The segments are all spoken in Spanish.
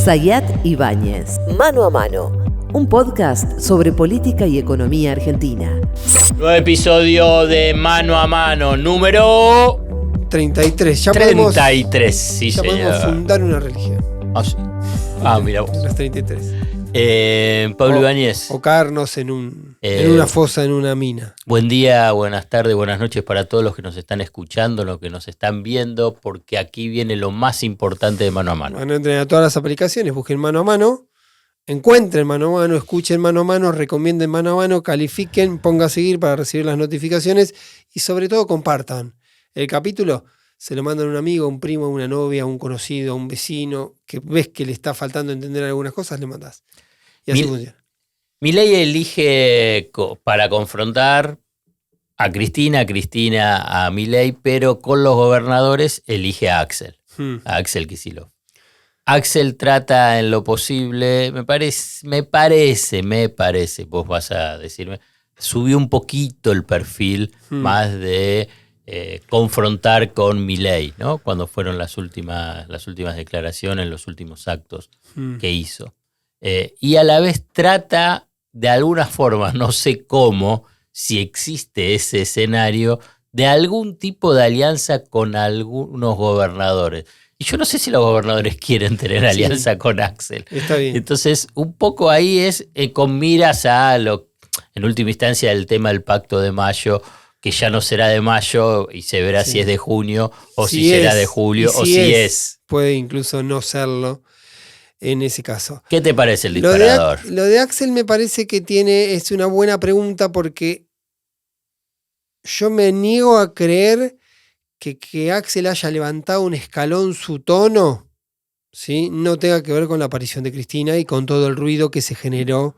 Zayat Ibáñez. Mano a Mano. Un podcast sobre política y economía argentina. Nuevo episodio de Mano a Mano, número 33. Ya 33, sí, ya podemos fundar una religión. Ah, sí. Mira vos. Los 33. Pablo Ibáñez. O caernos en una fosa, en una mina. Buen día, buenas tardes, buenas noches para todos los que nos están escuchando, los que nos están viendo, porque aquí viene lo más importante de Mano a Mano. Van a entrar a todas las aplicaciones, busquen Mano a Mano, encuentren Mano a Mano, escuchen Mano a Mano, recomienden Mano a Mano, califiquen, pongan a seguir para recibir las notificaciones y sobre todo compartan el capítulo. Se lo mandan a un amigo, a un primo, a una novia, a un conocido, a un vecino, que ves que le está faltando entender algunas cosas, le mandás. Y así funciona. Milei elige para confrontar a Cristina a Milei, pero con los gobernadores elige a Axel Kicillof. Axel trata en lo posible, me parece, vos vas a decirme, subió un poquito el perfil más de confrontar con Milei, ¿no? Cuando fueron las últimas declaraciones, los últimos actos que hizo. Y a la vez trata, de alguna forma, no sé cómo, si existe ese escenario, de algún tipo de alianza con algunos gobernadores. Y yo no sé si los gobernadores quieren tener alianza con Axel. Está bien. Entonces, un poco ahí es con miras a en última instancia, el tema del Pacto de Mayo, que ya no será de mayo y se verá si es de junio o si será de julio o si es. Puede incluso no serlo en ese caso. ¿Qué te parece el disparador? Lo de Axel me parece que es una buena pregunta porque yo me niego a creer que Axel haya levantado un escalón su tono, ¿sí? No tenga que ver con la aparición de Cristina y con todo el ruido que se generó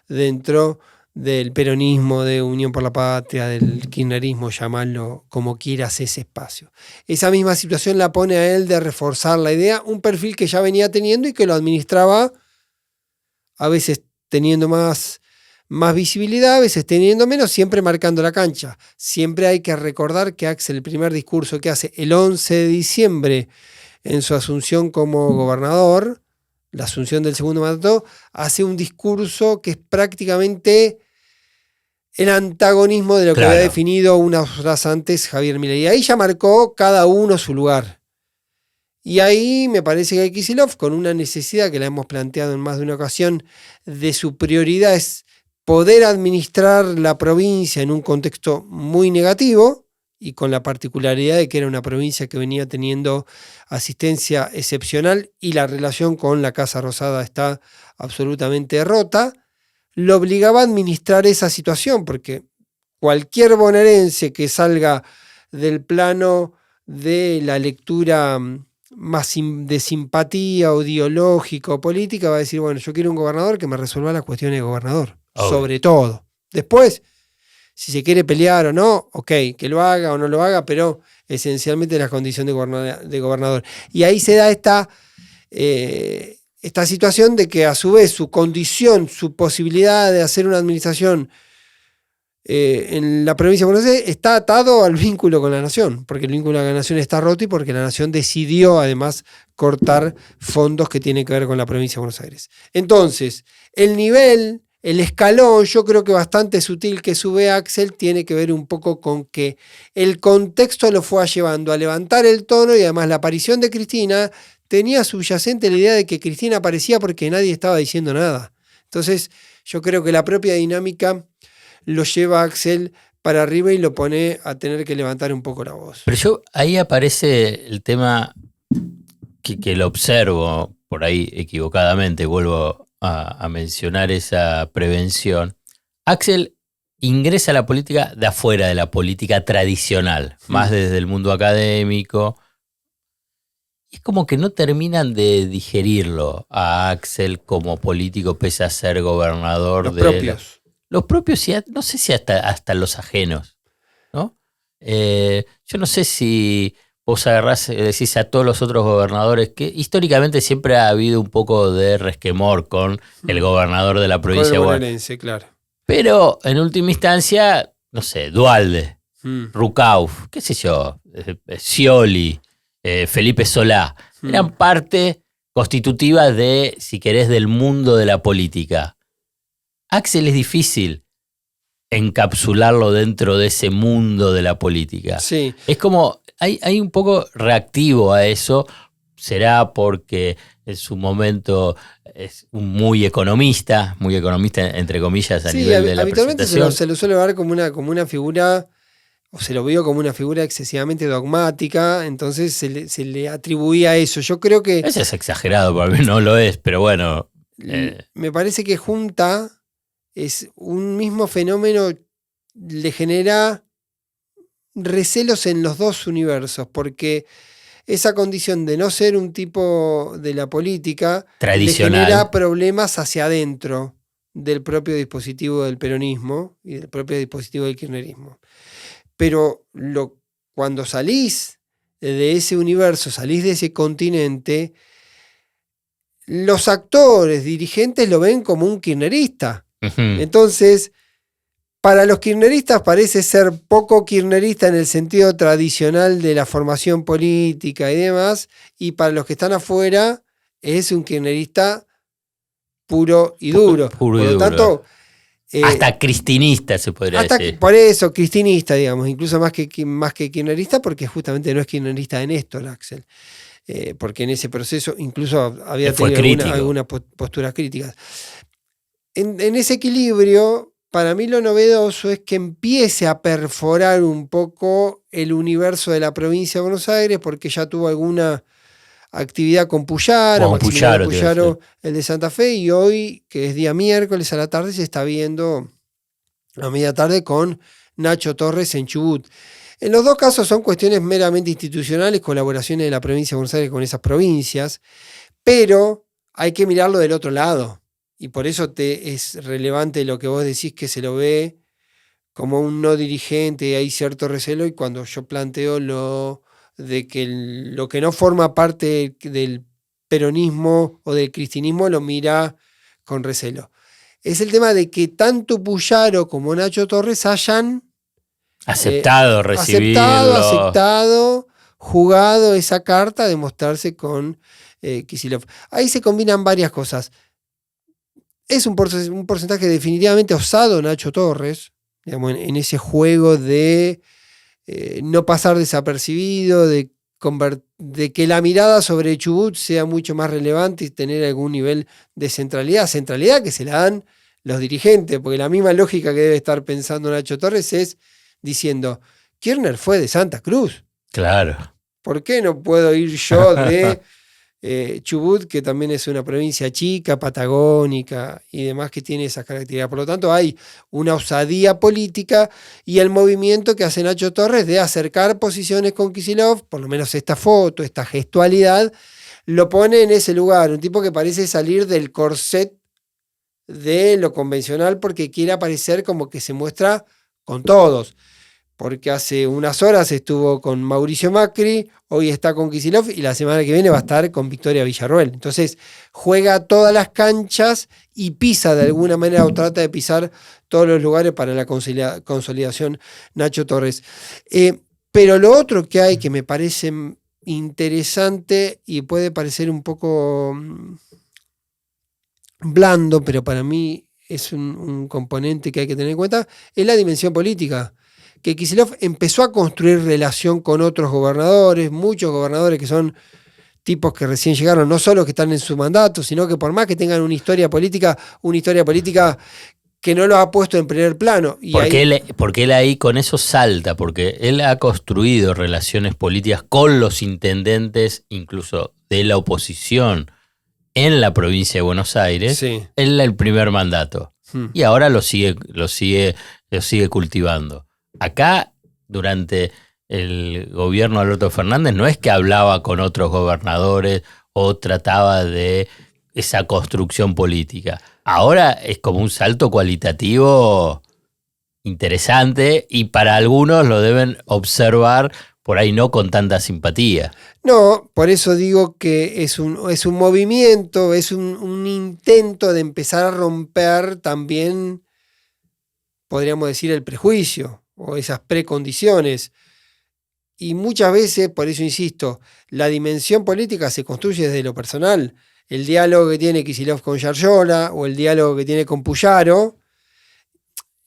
dentro del peronismo, de Unión por la Patria, del kirchnerismo, llamarlo como quieras, ese espacio. Esa misma situación la pone a él de reforzar la idea, un perfil que ya venía teniendo y que lo administraba, a veces teniendo más visibilidad, a veces teniendo menos, siempre marcando la cancha. Siempre hay que recordar que Axel, el primer discurso que hace el 11 de diciembre en su asunción como gobernador, la asunción del segundo mandato, hace un discurso que es prácticamente el antagonismo de lo que había definido unas horas antes Javier Milei. Y ahí ya marcó cada uno su lugar. Y ahí me parece que Kicillof, con una necesidad que la hemos planteado en más de una ocasión, de su prioridad es poder administrar la provincia en un contexto muy negativo y con la particularidad de que era una provincia que venía teniendo asistencia excepcional y la relación con la Casa Rosada está absolutamente rota, lo obligaba a administrar esa situación, porque cualquier bonaerense que salga del plano de la lectura más de simpatía o ideológica o política va a decir, bueno, yo quiero un gobernador que me resuelva las cuestiones de gobernador, sobre todo. Después, si se quiere pelear o no, ok, que lo haga o no lo haga, pero esencialmente la condición de gobernador. Y ahí se da esta situación de que a su vez su condición, su posibilidad de hacer una administración en la provincia de Buenos Aires está atado al vínculo con la nación, porque el vínculo con la nación está roto y porque la nación decidió además cortar fondos que tienen que ver con la provincia de Buenos Aires. Entonces, el escalón, yo creo que bastante sutil que sube Axel, tiene que ver un poco con que el contexto lo fue llevando a levantar el tono y además la aparición de Cristina tenía subyacente la idea de que Cristina aparecía porque nadie estaba diciendo nada. Entonces, yo creo que la propia dinámica lo lleva a Axel para arriba y lo pone a tener que levantar un poco la voz. Pero ahí aparece el tema que lo observo por ahí equivocadamente, vuelvo a mencionar esa prevención. Axel ingresa a la política de afuera de la política tradicional, más desde el mundo académico. Es como que no terminan de digerirlo a Axel como político pese a ser gobernador. Los propios y no sé si hasta los ajenos, ¿no? Yo no sé si vos agarrás, decís a todos los otros gobernadores, que históricamente siempre ha habido un poco de resquemor con el gobernador de la provincia de Buenos Aires. Claro. Pero en última instancia, no sé, Duhalde, Rucauf, qué sé yo, Scioli, Felipe Solá, eran parte constitutiva de, si querés, del mundo de la política. Axel es difícil encapsularlo dentro de ese mundo de la política. Sí. Es como, hay un poco reactivo a eso, será porque en su momento es muy economista entre comillas, a nivel de la habitualmente presentación. se lo suele ver como una figura, o se lo vio como una figura excesivamente dogmática, entonces se le atribuía eso. Yo creo que... Eso es exagerado, para mí no lo es, pero bueno. Me parece que junta, es un mismo fenómeno, le genera recelos en los dos universos, porque esa condición de no ser un tipo de la política tradicional le genera problemas hacia adentro del propio dispositivo del peronismo y del propio dispositivo del kirchnerismo. Pero cuando salís de ese universo, salís de ese continente, los actores, dirigentes lo ven como un kirchnerista. Entonces, para los kirchneristas parece ser poco kirchnerista en el sentido tradicional de la formación política y demás, y para los que están afuera es un kirchnerista puro y duro. Puro y por lo duro. Tanto, hasta cristinista se podría decir. Por eso, cristinista, digamos, incluso más que kirchnerista, porque justamente no es kirchnerista de Néstor, Axel. Porque en ese proceso incluso había tenido algunas posturas críticas. En ese equilibrio, para mí lo novedoso es que empiece a perforar un poco el universo de la provincia de Buenos Aires, porque ya tuvo alguna actividad con Puyaro, Maximiliano Puyaro, el de Santa Fe, y hoy, que es día miércoles a la tarde, se está viendo a media tarde con Nacho Torres en Chubut. En los dos casos son cuestiones meramente institucionales, colaboraciones de la provincia de Buenos Aires con esas provincias, pero hay que mirarlo del otro lado. Y por eso es relevante lo que vos decís, que se lo ve como un no dirigente, hay cierto recelo, y cuando yo planteo lo que no forma parte del peronismo o del cristinismo lo mira con recelo. Es el tema de que tanto Puyaro como Nacho Torres hayan aceptado, jugado esa carta de mostrarse con Kicillof. Ahí se combinan varias cosas. Es un porcentaje definitivamente osado Nacho Torres, digamos, en ese juego de no pasar desapercibido, de que la mirada sobre Chubut sea mucho más relevante y tener algún nivel de centralidad que se la dan los dirigentes, porque la misma lógica que debe estar pensando Nacho Torres es diciendo, Kirchner fue de Santa Cruz. Claro. ¿Por qué no puedo ir yo de Chubut, que también es una provincia chica, patagónica y demás, que tiene esas características? Por lo tanto, hay una osadía política y el movimiento que hace Nacho Torres de acercar posiciones con Kicillof, por lo menos esta foto, esta gestualidad, lo pone en ese lugar. Un tipo que parece salir del corset de lo convencional porque quiere aparecer como que se muestra con todos. Porque hace unas horas estuvo con Mauricio Macri, hoy está con Kicillof y la semana que viene va a estar con Victoria Villarroel. Entonces juega todas las canchas y pisa de alguna manera, o trata de pisar todos los lugares para la consolidación Nacho Torres. Pero lo otro que hay que me parece interesante y puede parecer un poco blando, pero para mí es un componente que hay que tener en cuenta, es la dimensión política. Que Kicillof empezó a construir relación con otros gobernadores, muchos gobernadores que son tipos que recién llegaron, no solo que están en su mandato, sino que por más que tengan una historia política que no los ha puesto en primer plano. Y porque él ahí con eso salta, porque él ha construido relaciones políticas con los intendentes, incluso de la oposición, en la provincia de Buenos Aires, sí, en el primer mandato. Y ahora lo sigue cultivando. Acá, durante el gobierno de Alberto Fernández, no es que hablaba con otros gobernadores o trataba de esa construcción política. Ahora es como un salto cualitativo interesante y para algunos lo deben observar por ahí no con tanta simpatía. No, por eso digo que es un movimiento, es un intento de empezar a romper también, podríamos decir, el prejuicio o esas precondiciones. Y muchas veces, por eso insisto, la dimensión política se construye desde lo personal. El diálogo que tiene Kicillof con Yarlora o el diálogo que tiene con Puyaro,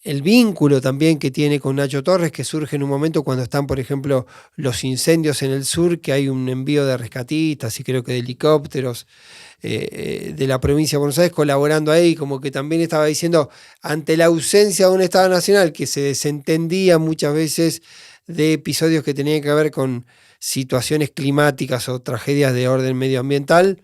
el vínculo también que tiene con Nacho Torres, que surge en un momento cuando están, por ejemplo, los incendios en el sur, que hay un envío de rescatistas y creo que de helicópteros de la provincia de Buenos Aires colaborando ahí, como que también estaba diciendo, ante la ausencia de un Estado nacional que se desentendía muchas veces de episodios que tenían que ver con situaciones climáticas o tragedias de orden medioambiental,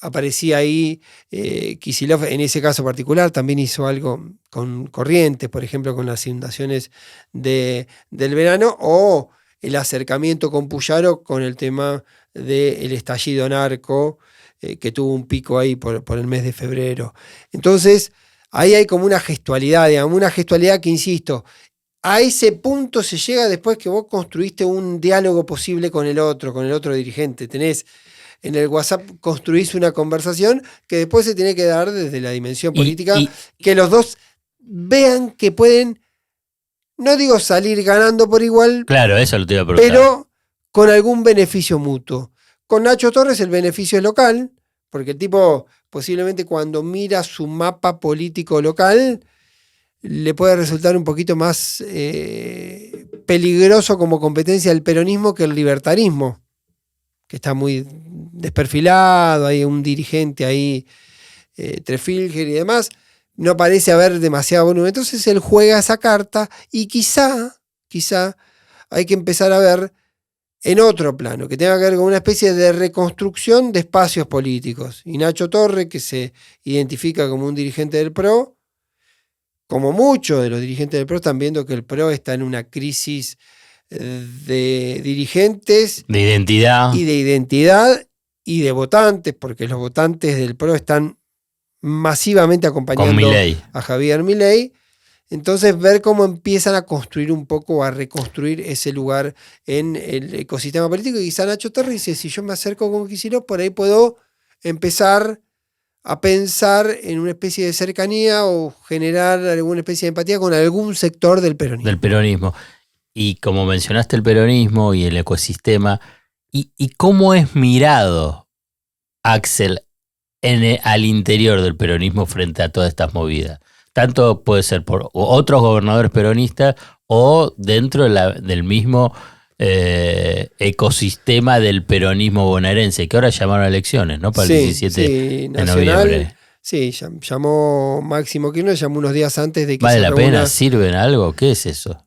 aparecía ahí Kicillof, en ese caso particular, también hizo algo con Corrientes, por ejemplo, con las inundaciones del verano, o el acercamiento con Puyaro con el tema del estallido narco, que tuvo un pico ahí por el mes de febrero. Entonces, ahí hay como una gestualidad, digamos, una gestualidad que, insisto, a ese punto se llega después que vos construiste un diálogo posible con el otro dirigente. Tenés en el WhatsApp, construís una conversación que después se tiene que dar desde la dimensión política, que los dos vean que pueden, no digo salir ganando por igual, claro, eso lo te iba a preguntar, pero con algún beneficio mutuo. Con Nacho Torres el beneficio es local, porque el tipo posiblemente cuando mira su mapa político local le puede resultar un poquito más peligroso como competencia del peronismo que el libertarismo, que está muy desperfilado, hay un dirigente ahí, Trefilger y demás, no parece haber demasiado volumen. Entonces él juega esa carta y quizá hay que empezar a ver en otro plano, que tenga que ver con una especie de reconstrucción de espacios políticos. Y Nacho Torres, que se identifica como un dirigente del PRO, como muchos de los dirigentes del PRO están viendo que el PRO está en una crisis de dirigentes, de identidad y de votantes, porque los votantes del PRO están masivamente acompañando a Javier Milei. Entonces ver cómo empiezan a construir un poco, a reconstruir ese lugar en el ecosistema político. Y quizá Nacho Torres dice, si yo me acerco con Kicillof, por ahí puedo empezar a pensar en una especie de cercanía o generar alguna especie de empatía con algún sector del peronismo. Y como mencionaste el peronismo y el ecosistema, ¿y cómo es mirado Axel al interior del peronismo frente a todas estas movidas? Tanto puede ser por otros gobernadores peronistas o dentro del mismo ecosistema del peronismo bonaerense, que ahora llamaron a elecciones, ¿no? Para el 17 de noviembre. Sí, llamó Máximo Kirchner, llamó unos días antes de que ¿Vale la pena? ¿Sirven algo? ¿Qué es eso?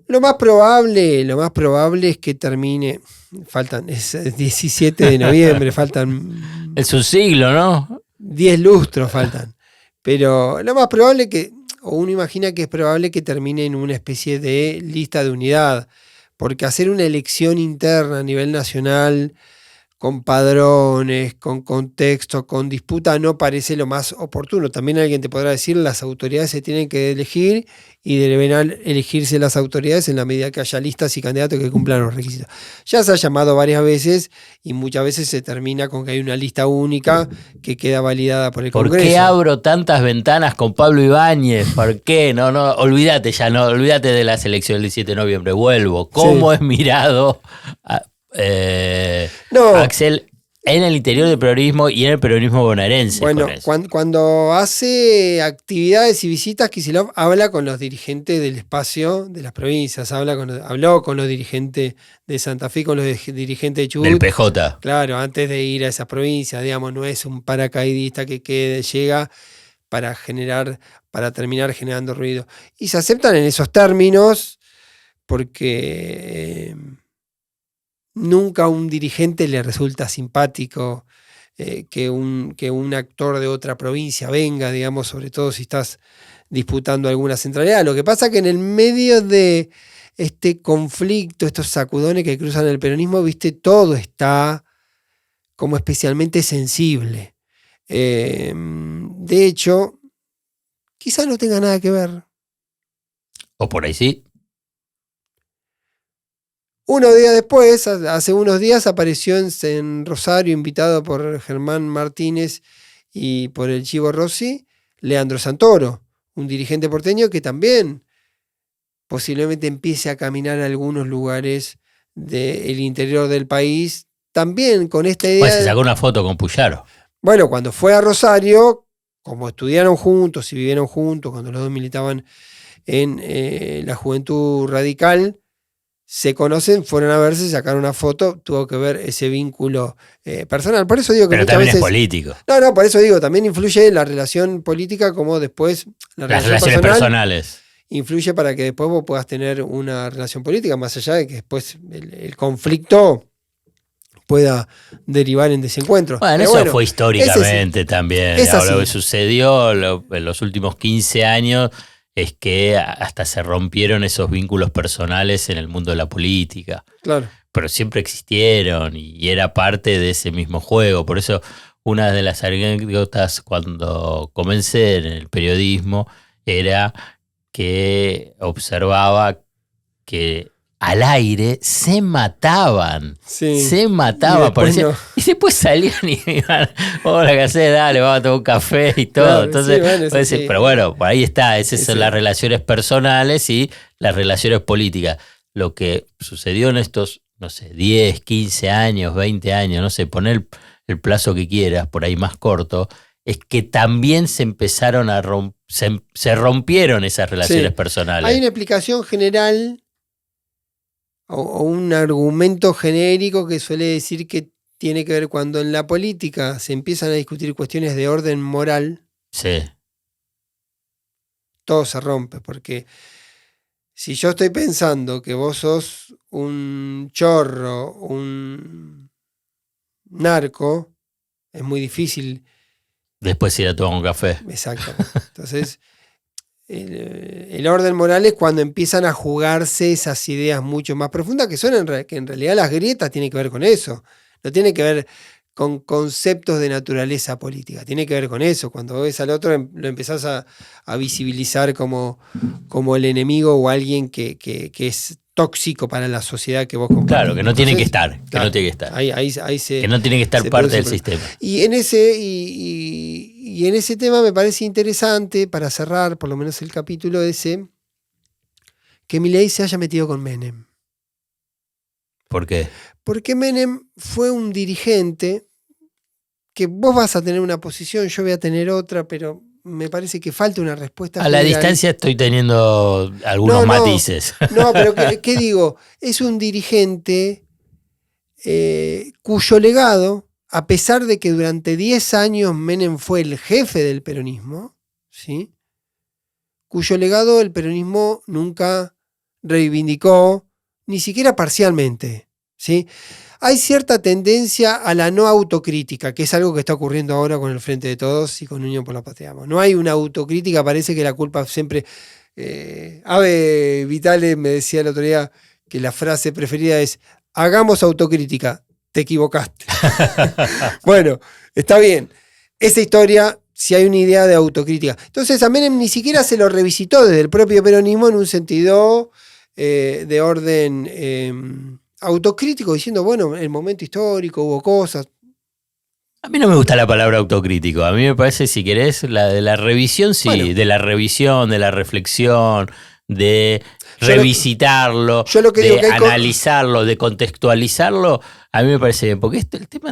Lo más probable es que termine, es 17 de noviembre, faltan... Es un siglo, ¿no? 10 lustros faltan. Pero lo más probable es que, o uno imagina que es probable que termine en una especie de lista de unidad, porque hacer una elección interna a nivel nacional, con padrones, con contexto, con disputa, no parece lo más oportuno. También alguien te podrá decir, las autoridades se tienen que elegir y deberán elegirse las autoridades en la medida que haya listas y candidatos que cumplan los requisitos. Ya se ha llamado varias veces y muchas veces se termina con que hay una lista única que queda validada por el Congreso. ¿Por qué abro tantas ventanas con Pablo Ibáñez? ¿Por qué? No, olvídate de las elecciones del 17 de noviembre. Vuelvo. ¿Cómo es mirado Axel en el interior del peronismo y en el peronismo bonaerense? Bueno, cuando hace actividades y visitas, Kicillof habla con los dirigentes del espacio de las provincias, habló con los dirigentes de Santa Fe, con los dirigentes de Chubut. Del PJ. Claro, antes de ir a esas provincias, digamos, no es un paracaidista que llega para terminar generando ruido. Y se aceptan en esos términos porque... nunca a un dirigente le resulta simpático que un actor de otra provincia venga, digamos, sobre todo si estás disputando alguna centralidad. Lo que pasa es que en el medio de este conflicto, estos sacudones que cruzan el peronismo, viste, todo está como especialmente sensible. De hecho, quizás no tenga nada que ver. O por ahí sí. Unos días después, hace unos días, apareció en Rosario, invitado por Germán Martínez y por el Chivo Rossi, Leandro Santoro, un dirigente porteño que también posiblemente empiece a caminar a algunos lugares del interior del país, también con esta idea. Pues se sacó una foto con Puyaro. Bueno, cuando fue a Rosario, como estudiaron juntos y vivieron juntos, cuando los dos militaban en la Juventud Radical, se conocen, fueron a verse, sacaron una foto, tuvo que ver ese vínculo personal. Por eso digo que pero muchas también veces, es político. No, por eso digo, también influye la relación política como después la Las relación relaciones personal personales. influye para que después vos puedas tener una relación política, más allá de que después el conflicto pueda derivar en desencuentros. Bueno, Pero eso fue históricamente también. es Ahora, lo que así. sucedió en los últimos 15 años es que hasta se rompieron esos vínculos personales en el mundo de la política. Claro. Pero siempre existieron y era parte de ese mismo juego. Por eso, una de las anécdotas cuando comencé en el periodismo era que observaba que al aire se mataban. Sí. Se mataban. Y después salían y iban, hola, ¿qué hacés? Dale, vamos a tomar un café y todo. Claro, Entonces, sí, bueno, puede ser, sí. pero bueno, por ahí está. Esas son Sí. las relaciones personales y las relaciones políticas. Lo que sucedió en estos, no sé, 10, 15 años, 20 años, no sé, poner el plazo que quieras, por ahí más corto, es que también se empezaron a se rompieron esas relaciones personales. Hay una explicación general o un argumento genérico que suele decir que tiene que ver cuando en la política se empiezan a discutir cuestiones de orden moral, Sí. todo se rompe, porque si yo estoy pensando que vos sos un chorro, un narco, es muy difícil. Después ir a tomar un café. Exactamente. Entonces, el orden moral es cuando empiezan a jugarse esas ideas mucho más profundas, que son que en realidad las grietas tienen que ver con eso. No tiene que ver con conceptos de naturaleza política, tiene que ver con eso. Cuando ves al otro lo empezás a visibilizar como el enemigo o alguien que es tóxico para la sociedad que vos compartís. Claro, que no tiene que estar. Claro, que no tiene que estar. Ahí que no tiene que estar parte del sistema. Y en ese tema me parece interesante, para cerrar por lo menos el capítulo ese, que Milei se haya metido con Menem. ¿Por qué? Porque Menem fue un dirigente que vos vas a tener una posición, yo voy a tener otra, pero me parece que falta una respuesta. A la distancia estoy teniendo algunos matices. No, pero ¿qué digo? Es un dirigente cuyo legado, a pesar de que durante 10 años Menem fue el jefe del peronismo, ¿sí? Cuyo legado el peronismo nunca reivindicó, ni siquiera parcialmente, ¿sí? Hay cierta tendencia a la no autocrítica, que es algo que está ocurriendo ahora con el Frente de Todos y con Unión por la Patria. No hay una autocrítica, parece que la culpa siempre... Ave Vitale me decía el otro día que la frase preferida es: hagamos autocrítica, te equivocaste. Bueno, está bien. Esa historia, si hay una idea de autocrítica. Entonces a Menem ni siquiera se lo revisitó desde el propio peronismo en un sentido de orden autocrítico, diciendo, bueno, el momento histórico hubo cosas. A mí no me gusta la palabra autocrítico. A mí me parece, si querés, la de la revisión, sí. Bueno, de la revisión, de la reflexión, de revisitarlo, de analizarlo, de contextualizarlo. A mí me parece bien. Porque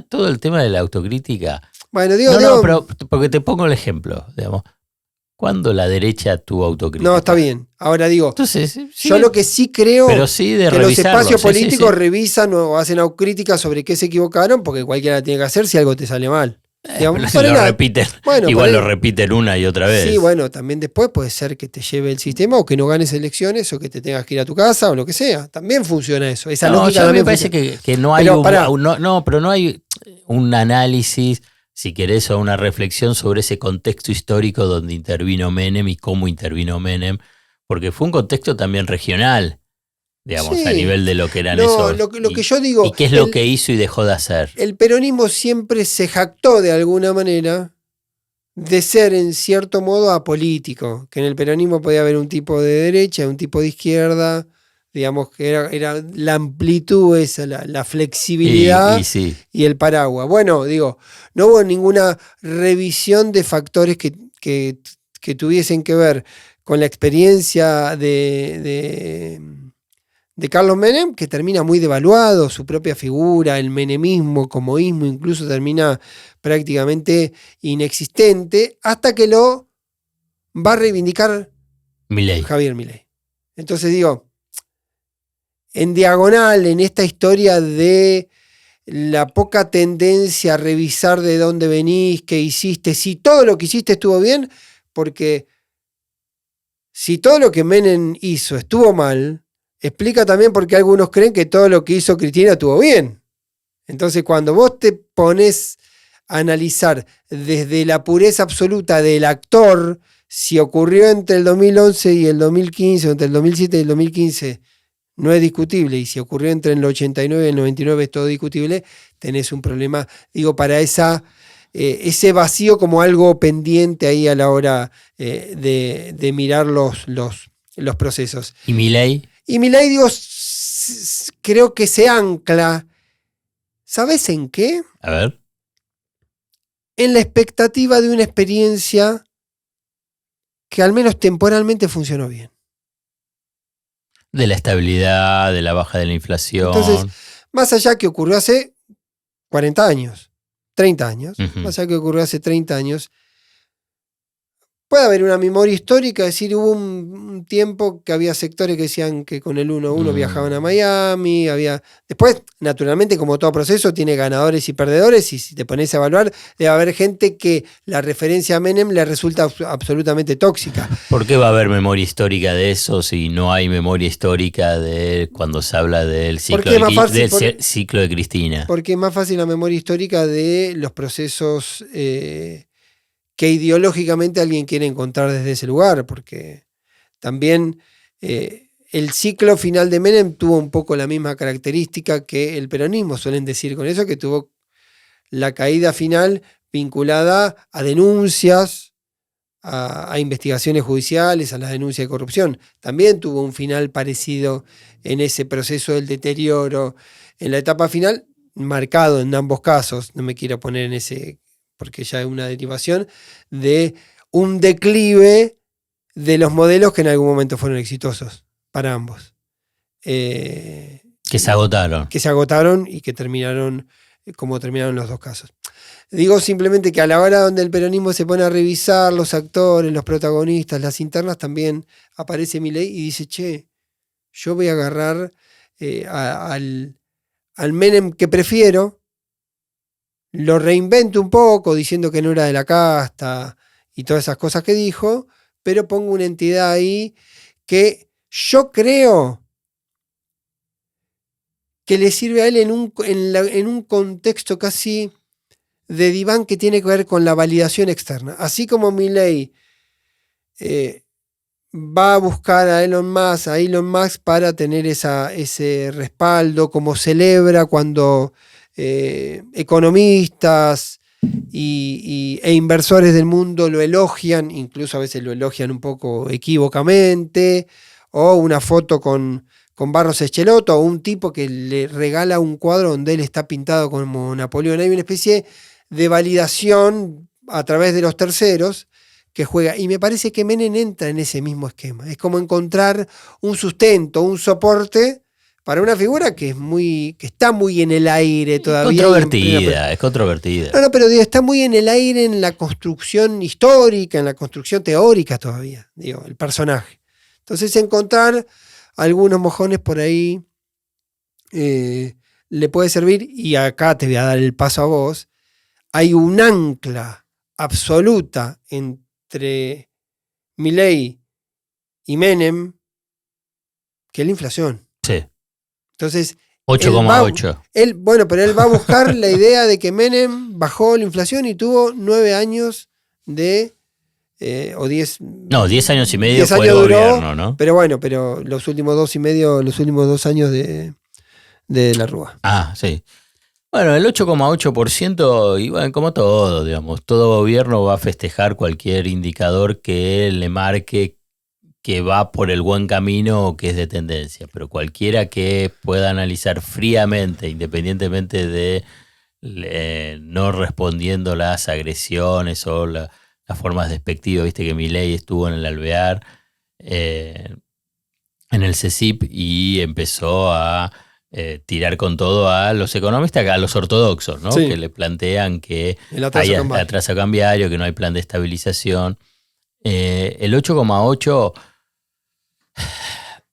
todo el tema de la autocrítica. Bueno, digo, pero porque te pongo el ejemplo, digamos. ¿Cuándo la derecha tuvo autocrítica? No, está bien. Ahora digo, entonces, sí, yo lo que sí creo pero sí de que los espacios políticos sí. revisan o hacen autocrítica sobre qué se equivocaron, porque cualquiera la tiene que hacer si algo te sale mal. Lo repiten, bueno, igual lo repiten una y otra vez. Sí, bueno, también después puede ser que te lleve el sistema o que no ganes elecciones o que te tengas que ir a tu casa o lo que sea. También funciona eso. Esa lógica me parece que no hay pero no hay un análisis, si querés, o una reflexión sobre ese contexto histórico donde intervino Menem y cómo intervino Menem, porque fue un contexto también regional, digamos, sí, a nivel de lo que eran esos. Lo que yo digo. ¿Y qué es lo que hizo y dejó de hacer? El peronismo siempre se jactó de alguna manera de ser en cierto modo apolítico, que en el peronismo podía haber un tipo de derecha, un tipo de izquierda, digamos que era la amplitud esa, la flexibilidad y el paraguas. Bueno, digo, no hubo ninguna revisión de factores que tuviesen que ver con la experiencia de de Carlos Menem, que termina muy devaluado, su propia figura, el menemismo, comoísmo, incluso termina prácticamente inexistente, hasta que lo va a reivindicar Milei. Javier Milei. Entonces digo, en diagonal, en esta historia de la poca tendencia a revisar de dónde venís, qué hiciste, si todo lo que hiciste estuvo bien, porque si todo lo que Menem hizo estuvo mal, explica también por qué algunos creen que todo lo que hizo Cristina estuvo bien. Entonces, cuando vos te pones a analizar desde la pureza absoluta del actor, si ocurrió entre el 2011 y el 2015, o entre el 2007 y el 2015, no es discutible, y si ocurrió entre el 89 y el 99 es todo discutible, tenés un problema, digo, para ese vacío como algo pendiente ahí a la hora de mirar los procesos. ¿Y Milei? Y Milei, digo, creo que se ancla, ¿sabes en qué? A ver. En la expectativa de una experiencia que al menos temporalmente funcionó bien. De la estabilidad, de la baja de la inflación. Entonces, más allá que ocurrió hace 40 años, 30 años, más allá que ocurrió hace 30 años, puede haber una memoria histórica, es decir, hubo un tiempo que había sectores que decían que con el 1-1 viajaban a Miami, después, naturalmente, como todo proceso, tiene ganadores y perdedores, y si te pones a evaluar, debe haber gente que la referencia a Menem le resulta absolutamente tóxica. ¿Por qué va a haber memoria histórica de eso si no hay memoria histórica de cuando se habla del ciclo, ciclo de Cristina? Porque es más fácil la memoria histórica de los procesos que ideológicamente alguien quiere encontrar desde ese lugar, porque también el ciclo final de Menem tuvo un poco la misma característica que el peronismo, suelen decir con eso, que tuvo la caída final vinculada a denuncias, a investigaciones judiciales, a la denuncia de corrupción. También tuvo un final parecido en ese proceso del deterioro. En la etapa final, marcado en ambos casos, no me quiero poner en ese, porque ya es una derivación, de un declive de los modelos que en algún momento fueron exitosos para ambos. Que se agotaron. Que se agotaron y que terminaron como terminaron los dos casos. Digo simplemente que a la hora donde el peronismo se pone a revisar los actores, los protagonistas, las internas, también aparece Milei y dice, che, yo voy a agarrar al Menem que prefiero, lo reinvento un poco diciendo que no era de la casta y todas esas cosas que dijo, pero pongo una entidad ahí que yo creo que le sirve a él en un contexto casi de diván que tiene que ver con la validación externa. Así como Milei va a buscar a Elon Musk para tener ese respaldo, como celebra cuando economistas e inversores del mundo lo elogian, incluso a veces lo elogian un poco equívocamente, o una foto con Barros Eschelotto, o un tipo que le regala un cuadro donde él está pintado como Napoleón. Hay una especie de validación a través de los terceros que juega, y me parece que Menem entra en ese mismo esquema. Es como encontrar un sustento, un soporte para una figura que está muy en el aire todavía. Es controvertida. No, pero digo, está muy en el aire en la construcción histórica, en la construcción teórica todavía, digo, el personaje. Entonces encontrar algunos mojones por ahí le puede servir, y acá te voy a dar el paso a vos. Hay un ancla absoluta entre Milei y Menem, que es la inflación. Sí. Entonces, 8,8. Pero él va a buscar la idea de que Menem bajó la inflación y tuvo 9 años o 10. No, 10 años y medio fue el gobierno, ¿no? Pero los últimos 2 años de la Rúa. Ah, sí. Bueno, el 8,8%, y bueno, como todo, digamos, todo gobierno va a festejar cualquier indicador que le marque que va por el buen camino o que es de tendencia, pero cualquiera que pueda analizar fríamente, independientemente de no respondiendo las agresiones o las formas despectivas, viste que Milei estuvo en el alvear, en el CECIP y empezó a tirar con todo a los economistas, a los ortodoxos, ¿no? Sí. Que le plantean que El atraso hay cambiario. atraso cambiario, que no hay plan de estabilización. El 8,8,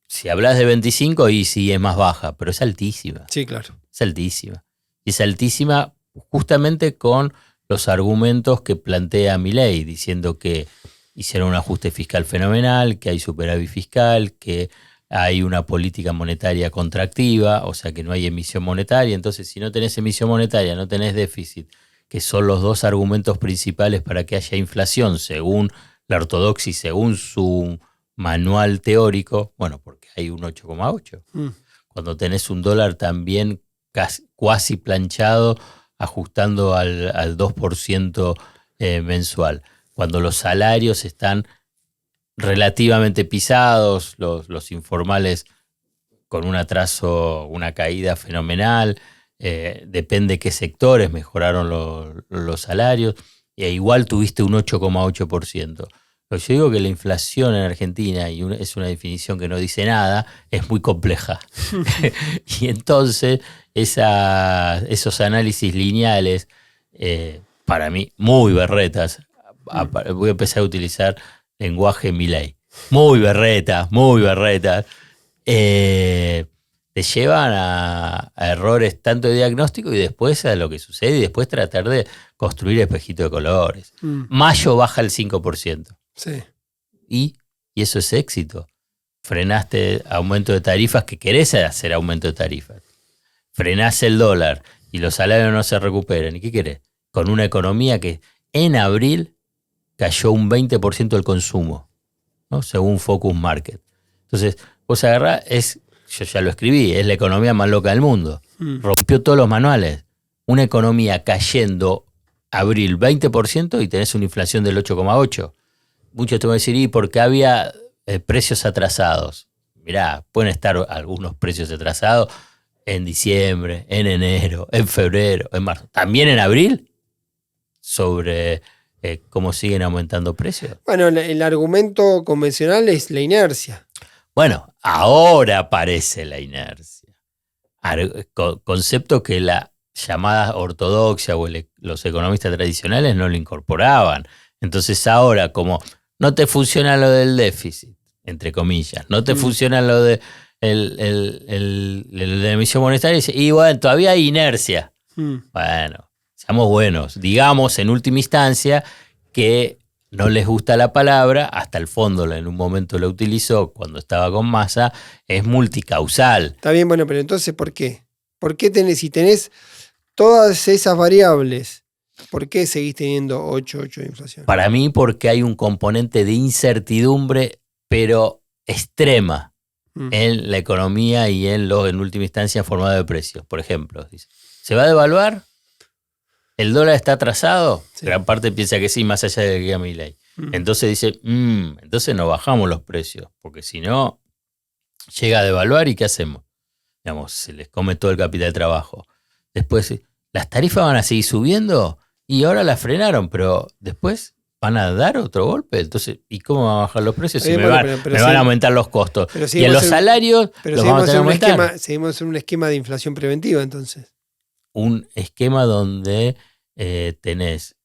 si hablas de 25, y sí es más baja, pero es altísima. Sí, claro. Es altísima. Y es altísima justamente con los argumentos que plantea Milei, diciendo que hicieron un ajuste fiscal fenomenal, que hay superávit fiscal, que hay una política monetaria contractiva, o sea que no hay emisión monetaria. Entonces, si no tenés emisión monetaria, no tenés déficit, que son los dos argumentos principales para que haya inflación, según la ortodoxia y según su manual teórico, bueno, porque hay un 8,8. Cuando tenés un dólar también cuasi planchado, ajustando al 2% mensual. Cuando los salarios están relativamente pisados, los informales con un atraso, una caída fenomenal, depende qué sectores mejoraron los salarios, e igual tuviste un 8,8%. Pero yo digo que la inflación en Argentina, y es una definición que no dice nada, es muy compleja. Y entonces esos análisis lineales, para mí, muy berretas, voy a empezar a utilizar lenguaje Milei. Muy berretas, te llevan a errores tanto de diagnóstico y después a lo que sucede y después tratar de construir espejito de colores. Mayo baja el 5%. Sí. Y eso es éxito. Frenaste aumento de tarifas, que querés hacer aumento de tarifas. Frenás el dólar y los salarios no se recuperan. ¿Y qué querés? Con una economía que en abril cayó un 20% del consumo, ¿no? Según Focus Market. Entonces, vos agarrás, yo ya lo escribí, es la economía más loca del mundo. Rompió todos los manuales. Una economía cayendo abril 20% y tenés una inflación del 8,8%. Muchos te van a decir, ¿y por qué había precios atrasados? Mirá, pueden estar algunos precios atrasados en diciembre, en enero, en febrero, en marzo. También en abril, sobre cómo siguen aumentando precios. Bueno, el argumento convencional es la inercia. Bueno, ahora aparece la inercia. Concepto que la llamada ortodoxia o los economistas tradicionales no lo incorporaban. Entonces ahora, como no te funciona lo del déficit, entre comillas, no te funciona lo de la emisión monetaria, y bueno, todavía hay inercia. Bueno, seamos buenos. Digamos, en última instancia, que no les gusta la palabra, hasta el fondo en un momento lo utilizó cuando estaba con Massa, es multicausal. Está bien, bueno, pero entonces, ¿por qué? ¿Por qué si tenés todas esas variables, por qué seguís teniendo 8,8 de inflación? Para mí, porque hay un componente de incertidumbre, pero extrema, en la economía y en última instancia, formado de precios. Por ejemplo, dice, ¿se va a devaluar? ¿El dólar está atrasado? Sí. Gran parte piensa que sí, más allá de que diga Milei. Entonces dice, entonces no bajamos los precios, porque si no, llega a devaluar y ¿qué hacemos? Digamos, se les come todo el capital de trabajo. Después, las tarifas van a seguir subiendo y ahora las frenaron, pero después van a dar otro golpe. Entonces, ¿y cómo van a bajar los precios? Si me van a aumentar los costos. Y en los salarios los vamos a tener que aumentar. Seguimos en un esquema de inflación preventiva, entonces. Un esquema donde tenés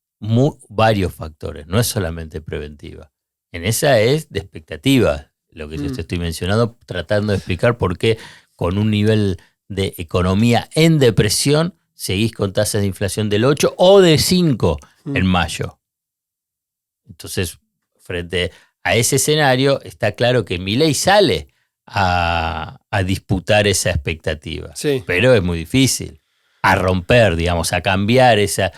varios factores, no es solamente preventiva. En esa es de expectativa, lo que yo te estoy mencionando, tratando de explicar por qué con un nivel de economía en depresión seguís con tasas de inflación del 8 o de 5 en mayo. Entonces, frente a ese escenario, está claro que Milei sale a disputar esa expectativa. Sí. Pero es muy difícil. A romper, digamos, a cambiar esa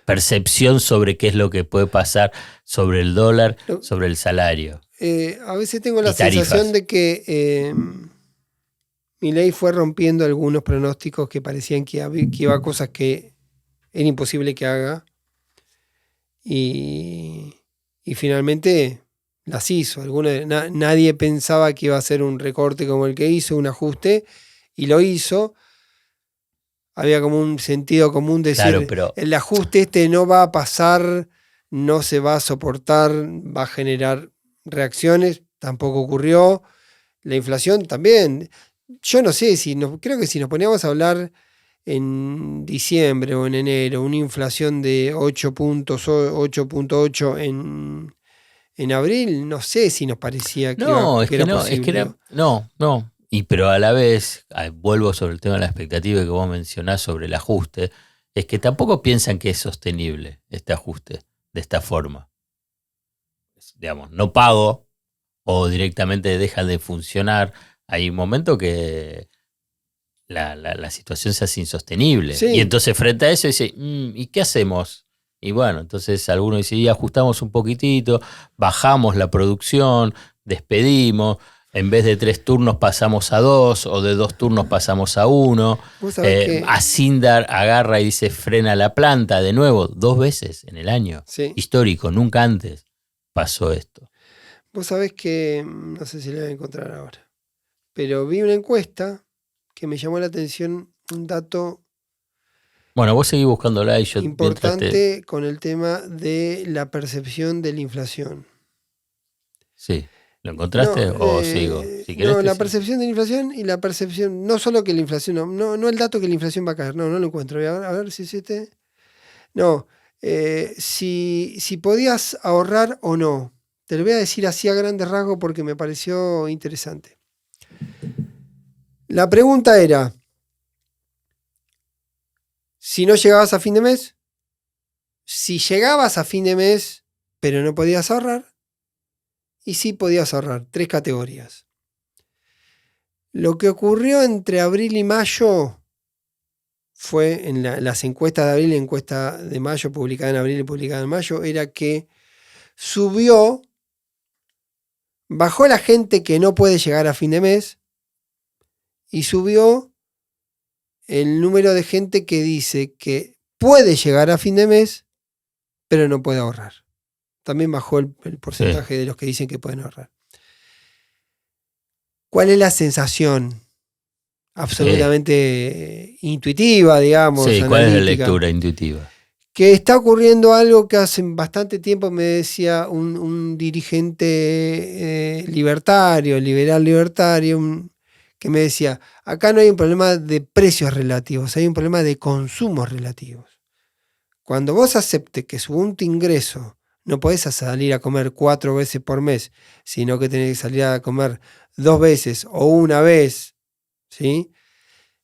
percepción sobre qué es lo que puede pasar sobre el dólar, sobre el salario. A veces tengo la sensación de que Milei fue rompiendo algunos pronósticos que parecían que iba a cosas que era imposible que haga y finalmente las hizo. Nadie pensaba que iba a ser un recorte como el que hizo, un ajuste, y lo hizo. Había como un sentido común de decir, claro, pero el ajuste no va a pasar, no se va a soportar, va a generar reacciones, tampoco ocurrió. La inflación también. Yo no sé, creo que si nos poníamos a hablar en diciembre o en enero, una inflación de 8.8 en abril, no sé si nos parecía que era posible. No. Pero a la vez, vuelvo sobre el tema de la expectativa que vos mencionás sobre el ajuste, es que tampoco piensan que es sostenible este ajuste de esta forma. Digamos, no pago o directamente deja de funcionar. Hay un momento que la situación se hace insostenible. Sí. Y entonces frente a eso dice, ¿y qué hacemos? Y bueno, entonces algunos dicen, y ajustamos un poquitito, bajamos la producción, despedimos, en vez de 3 turnos pasamos a 2, o de 2 turnos pasamos a 1. Asindar agarra y dice, frena la planta de nuevo, 2 veces en el año. Sí. Histórico, nunca antes pasó esto. Vos sabés que, no sé si la voy a encontrar ahora, pero vi una encuesta que me llamó la atención, un dato... Bueno, vos seguís buscándola y yo... Importante con el tema de la percepción de la inflación. Sí. ¿Lo encontraste o sigo? Si querés, no, la percepción de la inflación y la percepción... No solo que la inflación... No el dato que la inflación va a caer. No lo encuentro. A ver si es este... No. Si podías ahorrar o no. Te lo voy a decir así a grandes rasgos porque me pareció interesante. La pregunta era... Si no llegabas a fin de mes, si llegabas a fin de mes, pero no podías ahorrar, y sí podías ahorrar, 3 categorías. Lo que ocurrió entre abril y mayo fue, en las encuestas de abril y encuesta de mayo, publicada en abril y publicada en mayo, era que bajó la gente que no puede llegar a fin de mes, y subió el número de gente que dice que puede llegar a fin de mes, pero no puede ahorrar. También bajó el porcentaje de los que dicen que pueden ahorrar. ¿Cuál es la sensación? Absolutamente intuitiva, digamos. Sí, ¿cuál es la lectura intuitiva? Que está ocurriendo algo que hace bastante tiempo me decía un dirigente liberal libertario, que me decía, acá no hay un problema de precios relativos, hay un problema de consumos relativos. Cuando vos aceptes que según tu ingreso no podés salir a comer 4 veces por mes, sino que tenés que salir a comer 2 veces o 1 vez, ¿sí?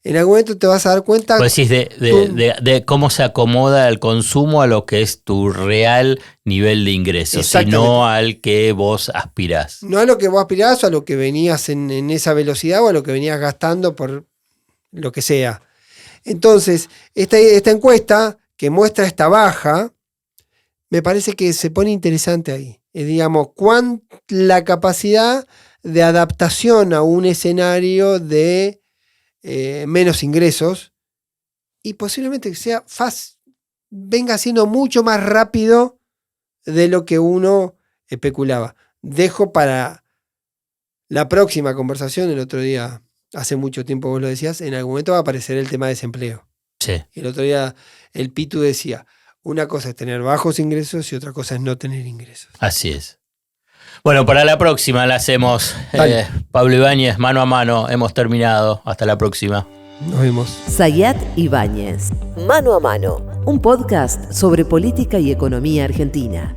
En algún momento te vas a dar cuenta... Pues decís de cómo se acomoda el consumo a lo que es tu real nivel de ingresos, y no al que vos aspirás. No a lo que vos aspirás o a lo que venías en esa velocidad o a lo que venías gastando por lo que sea. Entonces, esta encuesta que muestra esta baja, me parece que se pone interesante ahí. Digamos, la capacidad de adaptación a un escenario de... menos ingresos, y posiblemente que venga siendo mucho más rápido de lo que uno especulaba. Dejo para la próxima conversación, el otro día, hace mucho tiempo vos lo decías, en algún momento va a aparecer el tema de desempleo. Sí. El otro día el Pitu decía, una cosa es tener bajos ingresos y otra cosa es no tener ingresos. Así es. Bueno, para la próxima la hacemos. Pablo Ibáñez, mano a mano. Hemos terminado. Hasta la próxima. Nos vemos. Sayat Ibáñez, Mano a Mano, un podcast sobre política y economía argentina.